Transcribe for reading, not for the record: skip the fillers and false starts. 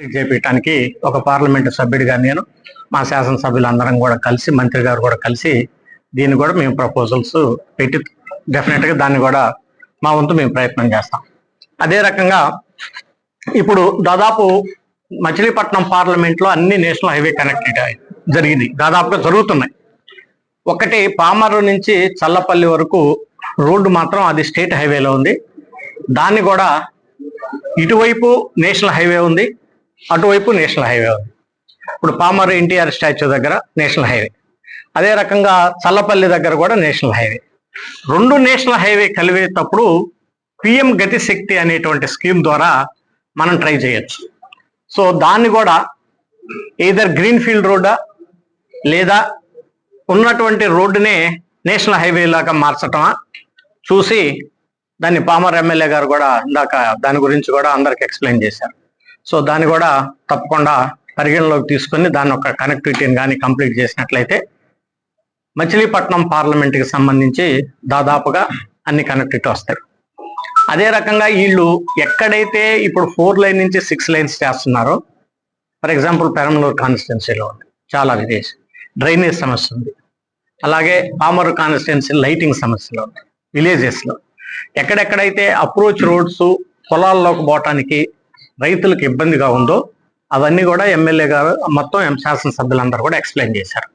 చేపించడానికి ఒక పార్లమెంటు సభ్యుడిగా నేను మా శాసనసభ్యులందరం కూడా కలిసి మంత్రి గారు కూడా కలిసి దీన్ని కూడా మేము ప్రపోజల్స్ పెట్టి డెఫినెట్గా దాన్ని కూడా మా వంతు మేము ప్రయత్నం చేస్తాం. అదే రకంగా ఇప్పుడు దాదాపు మచిలీపట్నం పార్లమెంట్లో అన్ని నేషనల్ హైవే కనెక్టివిటీ జరిగింది, దాదాపుగా జరుగుతున్నాయి. ఒకటి పామరు నుంచి చల్లపల్లి వరకు రోడ్డు మాత్రం అది స్టేట్ హైవేలో ఉంది. దాన్ని కూడా ఇటువైపు నేషనల్ హైవే ఉంది, అటువైపు నేషనల్ హైవే ఉంది. ఇప్పుడు పామర్ ఎన్టీఆర్ స్టాచ్యూ దగ్గర నేషనల్ హైవే, అదే రకంగా చల్లపల్లి దగ్గర కూడా నేషనల్ హైవే. రెండు నేషనల్ హైవే కలిపేటప్పుడు పిఎం గతి శక్తి అనేటువంటి స్కీమ్ ద్వారా మనం ట్రై చేయొచ్చు. సో దాన్ని కూడా ఏదర్ గ్రీన్ ఫీల్డ్ రోడ్డా లేదా ఉన్నటువంటి రోడ్డునే నేషనల్ హైవే లాగా మార్చటమా చూసి దాన్ని పామర్ ఎమ్మెల్యే గారు కూడా ఇందాక దాని గురించి కూడా అందరికి ఎక్స్ప్లెయిన్ చేశారు. సో దాన్ని కూడా తప్పకుండా పరిగణలోకి తీసుకొని దాని ఒక కనెక్టివిటీని కానీ కంప్లీట్ చేసినట్లయితే మచిలీపట్నం పార్లమెంట్కి సంబంధించి దాదాపుగా అన్ని కనెక్టివిటీ వస్తాయి. అదే రకంగా వీళ్ళు ఎక్కడైతే ఇప్పుడు 4 లైన్ నుంచి 6 లైన్స్ చేస్తున్నారో, ఫర్ ఎగ్జాంపుల్ పెరంబలూరు కాన్స్టిట్యున్సీలో చాలా విదేశీ డ్రైనేజ్ సమస్య ఉంది, అలాగే పామరు కాన్స్టిట్యున్సీ లైటింగ్ సమస్యలు ఉన్నాయి విలేజెస్లో. ఎక్కడెక్కడైతే అప్రోచ్ రోడ్స్ పొలాల్లోకి పోవటానికి రైతులకు ఇబ్బందిగా ఉందో అవన్నీ కూడా ఎమ్మెల్యే గారు మొత్తం శాసనసభ్యులందరూ కూడా ఎక్స్ప్లెయిన్ చేశారు.